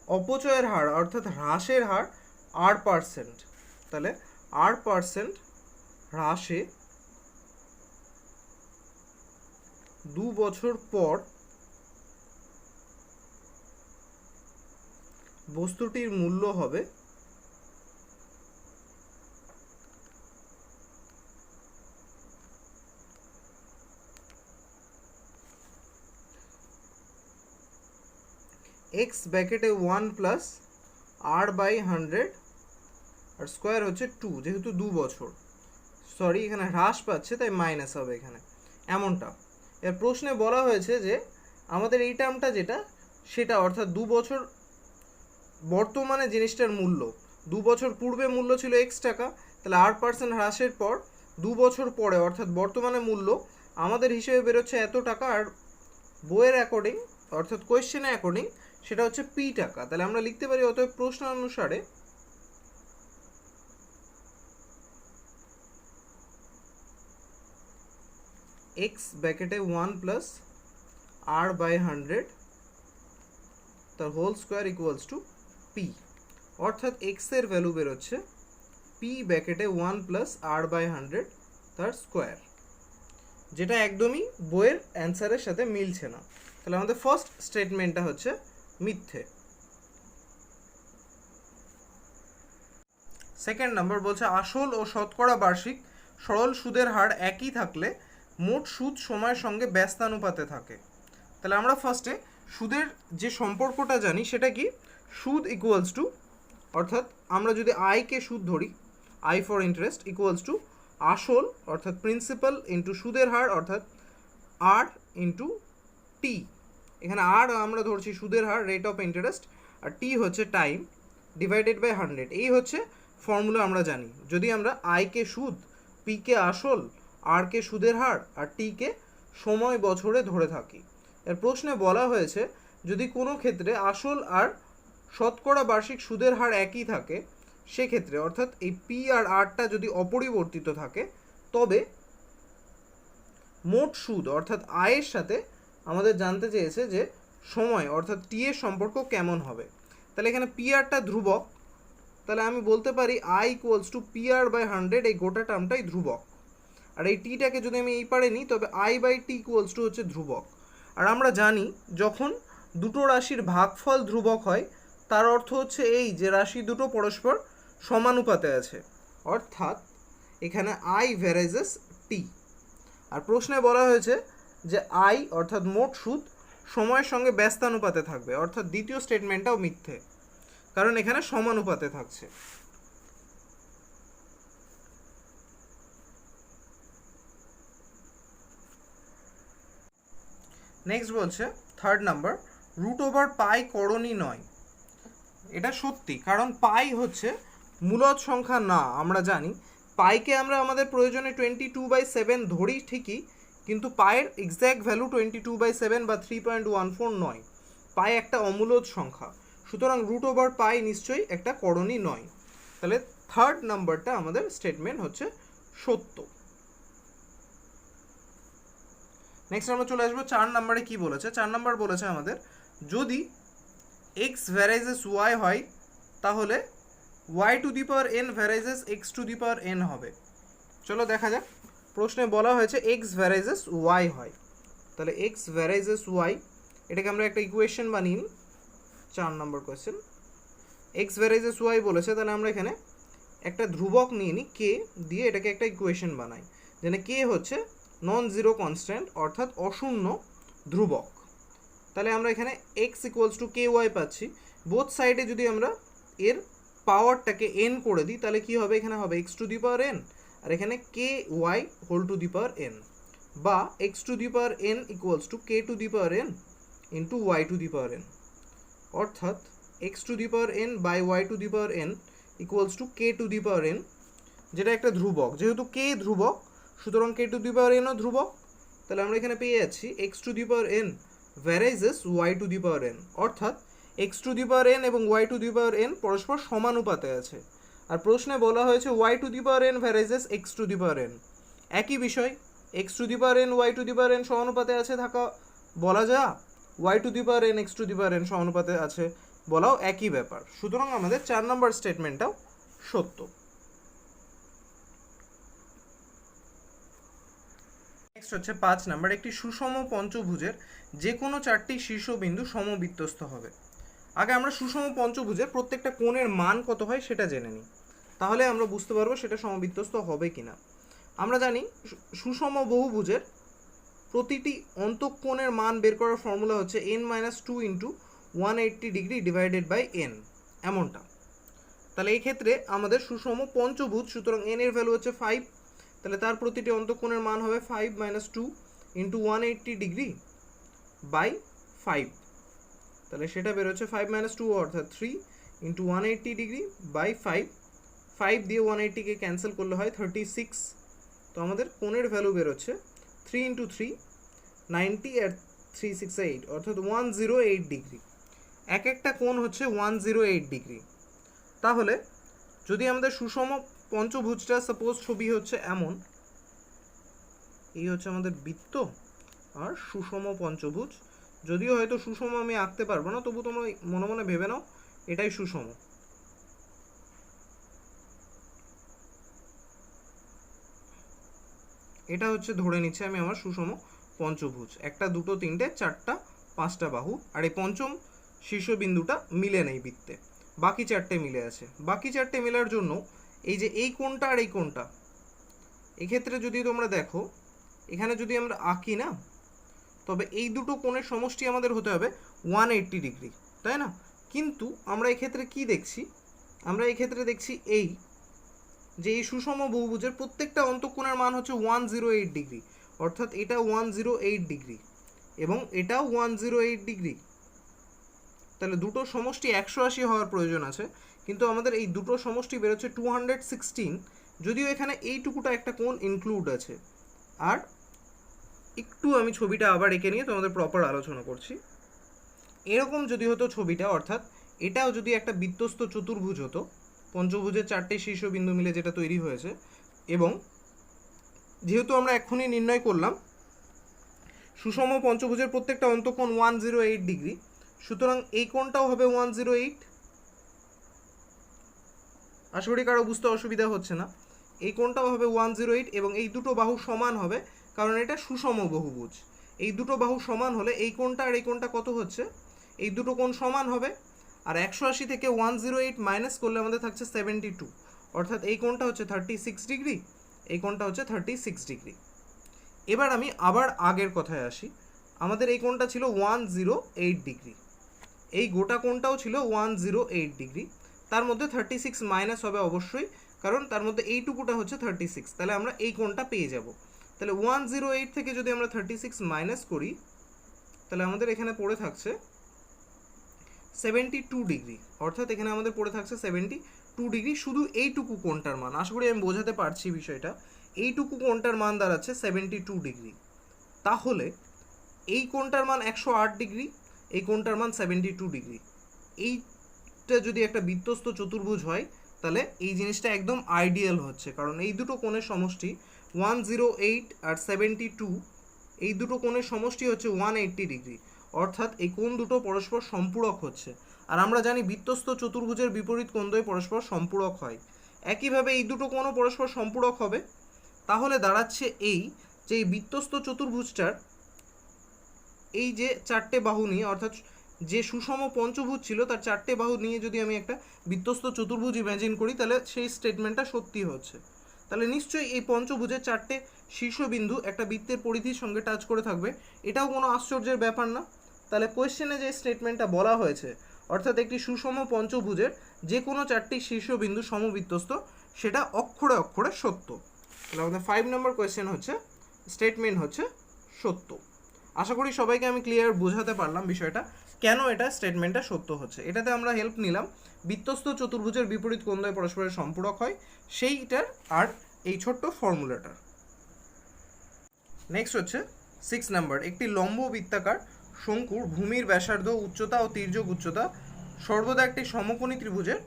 অপচয়ের হার অর্থাৎ হ্রাসের হার R%। তাহলে R% হ্রাসে 2 বছর পর বস্তুটির মূল্য হবে x ব্র্যাকেটে 1 প্লাস R/100 আর স্কোয়ার হচ্ছে 2, যেহেতু 2 বছর, সরি এখানে হ্রাস পাচ্ছে তাই মাইনাস হবে এখানে, এমনটা। এর প্রশ্নে বলা হয়েছে যে আমাদের এই টার্মটা যেটা সেটা অর্থাৎ 2 বছর বর্তমানে জিনিসটার মূল্য, 2 বছর পূর্বে মূল্য ছিল x টাকা, তাহলে R% হ্রাসের পর 2 বছর পরে অর্থাৎ বর্তমানে মূল্য আমাদের হিসেবে বেরোচ্ছে এত টাকা, আর বইয়ের অ্যাকর্ডিং অর্থাৎ কোয়েশ্চেনে অ্যাকর্ডিং সেটা হচ্ছে p টাকা। তাহলে আমরা লিখতে পারি অতএব প্রশ্ন অনুসারে x ব্র্যাকেটে 1 প্লাস R/100 তার whole square equals to p, অর্থাৎ x এর ভ্যালু বেরোচ্ছে p ব্র্যাকেটে 1 প্লাস R/100 তার স্কোয়ার, যেটা একদমই বইয়ের অ্যান্সারের সাথে মিলছে না। তাহলে আমাদের ফার্স্ট স্টেটমেন্টটা হচ্ছে মিথ্যে। সেকেন্ড নাম্বার বলছে আসল ও শতকরা বার্ষিক সরল সুদের হার একই থাকলে মোট সুদ সময়ের সঙ্গে ব্যস্তানুপাতে থাকে। তাহলে আমরা ফার্স্টে সুদের যে সম্পর্কটা জানি সেটা কি, সুদ ইকুয়ালস টু, অর্থাৎ আমরা যদি আইকে সুদ ধরি, I for interest equals to আসল অর্থাৎ প্রিন্সিপাল ইন্টু সুদের হার অর্থাৎ আর ইন্টু টি। এখানে আর আমরা ধরছি সুদের হার রেট অফ ইন্টারেস্ট, আর টি হচ্ছে টাইম ডিভাইডেড বাই 100। এই হচ্ছে ফর্মুলা আমরা জানি। যদি আমরা আইকে সুদ, পিকে আসল, আরকে সুদের হার আর টিকে সময় বছরে ধরে থাকি। এর প্রশ্নে বলা হয়েছে যদি কোনো ক্ষেত্রে আসল আর শতকরা বার্ষিক সুদের হার একই থাকে সেক্ষেত্রে অর্থাৎ এই পি আর আরটা যদি অপরিবর্তিত থাকে তবে মোট সুদ অর্থাৎ আয়ের সাথে আমাদের জানতে চেয়েছে যে সময় অর্থাৎ টি এর সম্পর্ক কেমন হবে। তাহলে এখানে পি আরটা ধ্রুবক, তাহলে আমি বলতে পারি I equals to P R by 100, এই গোটা টার্মটাই ধ্রুবক। আর এই টিটাকে যদি আমি এই পারে নিই তবে I by T equals to হচ্ছে ধ্রুবক। আর আমরা জানি যখন দুটো রাশির ভাগফল ধ্রুবক হয় তার অর্থ হচ্ছে এই যে রাশি দুটো পরস্পর সমানুপাতে আছে, অর্থাৎ এখানে আই ভ্যারাইজেস টি। আর প্রশ্নে বলা হয়েছে যে আই অর্থাৎ মোট সুদ সময়ের সঙ্গে ব্যস্তানুপাতে থাকবে, অর্থাৎ দ্বিতীয় স্টেটমেন্টটাও মিথ্যে কারণ এখানে সমানুপাতে থাকছে। নেক্সট বলছে third number root over pi করণী নয়। এটা সত্যি, কারণ পাই হচ্ছে মূলদ সংখ্যা না, আমরা জানি পাইকে আমরা আমাদের প্রয়োজনে 22/7 ধরি ঠিকই, কিন্তু পায়ের এক্স্যাক্ট ভ্যালু 22/7 বা 3.14 নয়। পাই একটা অমূলদ সংখ্যা, সুতরাং রুট ওভার পাই নিশ্চয়ই একটা করণী নয়। তাহলে থার্ড নাম্বারটা আমাদের স্টেটমেন্ট হচ্ছে সত্য। নেক্সট আমরা চলে আসবো 4 নাম্বারে। কি বলেছে 4 নাম্বার বলেছে আমাদের যদি x ভ্যারাইজেস y হয় তাহলে y to the power n varies as x to the power n হবে। চলো দেখা যাক। প্রশ্নে বলা হয়েছে x ভ্যারাইজেস y হয়, তাহলে x ভ্যারাইজেস y, এটাকে আমরা একটা ইকুয়েশন বানিয়ে নিই। 4 নম্বর কোয়েশ্চেন x ভ্যারাইজেস y বলেছে, তাহলে আমরা এখানে একটা ধ্রুবক নিয়ে নিই k দিয়ে, এটাকে একটা ইকুয়েশন বানাই যেখানে k হচ্ছে নন জিরো কনস্ট্যান্ট অর্থাৎ অশূন্য ধ্রুবক। তাহলে আমরা এখানে x ইকুয়ালস টু ky পাচ্ছি। বোথ সাইডে যদি আমরা এর পাওয়ারটাকে n করে দিই তাহলে কি হবে, এখানে হবে x to the power n আর এখানে ky whole to the power n, বা x to the power n equals to k to the power n into y to the power n, অর্থাৎ x to the power n by y to the power n equals to k to the power n, যেটা একটা ধ্রুবক। যেহেতু k ধ্রুবক সুতরাং k to the power n ও ধ্রুবক। তাহলে আমরা এখানে পেয়ে যাচ্ছি x to the power n varies as y to the power n, অর্থাৎ x to the power n এবং y to the power n পরস্পর সমানুপাতে আছে। আর প্রশ্নে বলা হয়েছে y to the power n varies as x to the power n, একই বিষয়। x to the power n y to the power n সমানুপাতে আছে থাকা বলা যায়, Y to the power N X to the power N সমানুপাতে আছে বলাও একই ব্যাপার। সুতরাং আমাদের 4 নম্বর স্টেটমেন্টটাও সত্য। নেক্সট হচ্ছে 5 নাম্বার, একটি সুষম পঞ্চভুজের যে কোনো 4টি শীর্ষবিন্দু সমবৃত্তস্থ হবে। আগে আমরা সুষম পঞ্চভুজের প্রত্যেকটা কোণের মান কত হয় সেটা জেনে নিই, তাহলে আমরা বুঝতে পারবো সেটা সমবৃত্তস্থ হবে কিনা। আমরা জানি সুষম বহুভুজের প্রতিটি অন্তঃকোণের মান বের করার ফর্মুলা হচ্ছে n-2 into 180 degree divided by n, এমনটা। তাহলে এই ক্ষেত্রে আমাদের সুষম পঞ্চভুজ, সুতরাং n এর ভ্যালু হচ্ছে 5, তাহলে তার প্রতিটি অন্তঃকোণের মান হবে 5 - 2 ইন্টু 180 ডিগ্রি বাই 5, তাহলে সেটা বের হচ্ছে 5 - 2 অর্থাৎ 3 ইন্টু 180 ডিগ্রি বাই 5, 5 দিয়ে 180কে ক্যান্সেল করলে হয় 36। তো আমাদের কোণের ভ্যালু বের হচ্ছে 3 ইন্টু 3 90 আর 3 6 8 অর্থাৎ 108 ডিগ্রি। এক একটা কোণ হচ্ছে 108 ডিগ্রি। তাহলে যদি আমাদের সুষম পঞ্চভুজটা সাপোজ ছবি হচ্ছে এমন, এই হচ্ছে আমাদের বৃত্ত আর সুষম পঞ্চভুজ, যদিও হয়তো সুষম আমি আঁকতে পারবো না, তবু তোমরা মনে মনে ভেবে নাও এটাই সুষম। এটা হচ্ছে ধরে নিচ্ছে আমি আমার সুষম পঞ্চভুজ, 1 2 3 4 5টা বাহু, আর এই পঞ্চম শীর্ষবিন্দুটা মিলে নেই বৃত্তে, বাকি 4টে মিলে আছে। বাকি 4টে মেলার জন্য এই যে এই কোণটা আর এই কোণটা, এক্ষেত্রে যদি তোমরা দেখো এখানে যদি আমরা আঁকি না, তবে এই দুটো কোণের সমষ্টি আমাদের হতে হবে 180 ডিগ্রি, তাই না? কিন্তু আমরা এক্ষেত্রে কি দেখছি, আমরা এক্ষেত্রে দেখছি এই যে এই সুষম বহুভুজের প্রত্যেকটা অন্তঃকোণের মান হচ্ছে 108 ডিগ্রি, অর্থাৎ এটা 108 ডিগ্রি এবং এটাও 108 ডিগ্রি। তাহলে দুটো সমষ্টি 180 হওয়ার প্রয়োজন আছে, কিন্তু আমাদের এই দুটো সমষ্টি বেরোচ্ছে 216, যদিও এখানে এইটুকুটা একটা কোণ ইনক্লুড আছে। আর একটু আমি ছবিটা আবার এঁকে নিয়ে তোমাদের প্রপার আলোচনা করছি। এরকম যদি হতো ছবিটা, অর্থাৎ এটাও যদি একটা বৃত্তস্থ চতুর্ভুজ হতো, পঞ্চভুজের 4টে শীর্ষবিন্দু মিলে যেটা তৈরি হয়েছে, এবং যেহেতু আমরা এক্ষুনি নির্ণয় করলাম সুষম পঞ্চভুজের প্রত্যেকটা অন্তঃকোণ 108 ডিগ্রি, সুতরাং এই কোণটাও হবে 108। আশা করি কারো বুঝতে অসুবিধা হচ্ছে না। এই কোণটাও হবে 108 এবং এই দুটো বাহু সমান হবে, কারণ এটা সুষম বহুভুজ। এই দুটো বাহু সমান হলে এই কোণটা আর এই কোণটা কত হচ্ছে, এই দুটো কোণ সমান হবে। আর 180 থেকে 108 মাইনাস করলে আমাদের থাকছে 72, অর্থাৎ এই কোণটা হচ্ছে 36 ডিগ্রি, এই কোণটা হচ্ছে 36 ডিগ্রি। এবার আমি আবার আগের কথায় আসি, আমাদের এই কোণটা ছিল 108 ডিগ্রি, এই গোটা কোণটাও ছিল 108 ডিগ্রি, তার মধ্যে 36 মাইনাস হবে অবশ্যই, কারণ তার মধ্যে এইটুকুটা হচ্ছে 36, তাহলে আমরা এই কোণটা পেয়ে যাব। তাহলে 108 থেকে যদি আমরা 36 মাইনাস করি, তাহলে আমাদের এখানে পড়ে থাকছে 72 ডিগ্রি, অর্থাৎ এখানে আমাদের পড়ে থাকছে 72 ডিগ্রি শুধু এইটুকু কোণটার মান। আশা করি আমি বোঝাতে পারছি বিষয়টা। এইটুকু কোণটার মান দাঁড়াচ্ছে 72 ডিগ্রি। তাহলে এই কোণটার মান 108 ডিগ্রি, এই কোণটার মান 72 ডিগ্রি। এইটা যদি একটা বৃত্তস্থ চতুর্ভুজ হয়, তাহলে এই জিনিসটা একদম আইডিয়াল হচ্ছে, কারণ এই দুটো কোণের সমষ্টি 108 আর 72, এই দুটো কোণের সমষ্টি হচ্ছে 180 ডিগ্রি, অর্থাৎ এই কোণ দুটো পরস্পর সম্পূরক হচ্ছে। আর আমরা জানি বৃত্তস্থ চতুর্ভুজের বিপরীত কোণদ্বয় পরস্পর সম্পূরক হয়, একইভাবে এই দুটো কোণও পরস্পর সম্পূরক হবে। তাহলে দাঁড়াচ্ছে এই যে এই বৃত্তস্থ চতুর্ভুজটার এই যে 4টে বাহু নিয়ে, অর্থাৎ যে সুষম পঞ্চভুজ ছিল তার 4টে বাহু নিয়ে যদি আমি একটা বৃত্তস্থ চতুর্ভুজ ইমাজিন করি, তাহলে সেই স্টেটমেন্টটা সত্যি হচ্ছে। তাহলে নিশ্চয়ই এই পঞ্চভুজের 4টে শীর্ষবিন্দু একটা বৃত্তের পরিধির সঙ্গে টাচ করে থাকবে, এটাও কোনো আশ্চর্যের ব্যাপার না। তাহলে কোয়েশ্চেনে যে স্টেটমেন্টটা বলা হয়েছে, অর্থাৎ একটি সুষম পঞ্চভুজের যে কোনো 4টি শীর্ষবিন্দু সমবৃত্তস্থ, সেটা অক্ষরে অক্ষরে সত্য। তাহলে আমাদের 5 নম্বর কোয়েশ্চেন হচ্ছে, স্টেটমেন্ট হচ্ছে সত্য। আশা করি সবাইকে আমি ক্লিয়ার বোঝাতে পারলাম বিষয়টা, কেন এটা স্টেটমেন্টটা সত্য হচ্ছে। এটাতে আমরা হেল্প নিলাম বৃত্তস্থ চতুর্ভুজের বিপরীত কোণদ্বয় পরস্পরের সম্পূরক হয় সেইটার, আর এই ছোট্ট ফর্মুলাটার। নেক্সট হচ্ছে 6 নাম্বার, একটি লম্ব বৃত্তাকার শঙ্কুর ভূমির ব্যাসার্ধ, উচ্চতা ও তির্যক উচ্চতা সর্বদা একটি সমকোণী ত্রিভুজের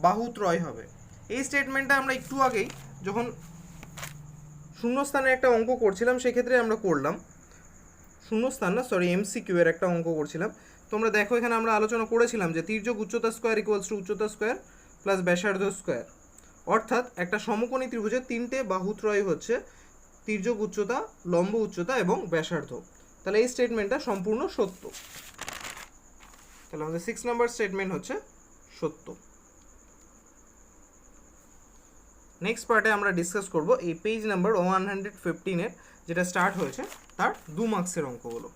বাহুত্রয় হবে। এই স্টেটমেন্টটা আমরা একটু আগেই যখন শূন্যস্থানে একটা অঙ্ক করছিলাম সেক্ষেত্রে আমরা করলাম। শূন্যস্থান না, সরি, এমসিকিউ এর একটা অঙ্ক করছিলাম। তোমরা দেখো এখানে আমরা আলোচনা করেছিলাম যে তির্যক উচ্চতা স্কোয়ার ইকুয়ালস টু উচ্চতা স্কোয়ার প্লাস ব্যাসার্ধ স্কোয়ার। অর্থাৎ একটা সমকোণী ত্রিভুজের 3টে বাহুত্রয় হচ্ছে তির্যক উচ্চতা, লম্ব উচ্চতা এবং ব্যাসার্ধ। তাহলে এই স্টেটমেন্টটা সম্পূর্ণ সত্য। তাহলে আমাদের 6 নম্বর স্টেটমেন্ট হচ্ছে সত্য। নেক্সট পার্টে আমরা ডিসকাস করব এই পেজ নাম্বার 115 এর যেটা স্টার্ট হয়েছে তার 2 মার্কসের অঙ্কগুলো।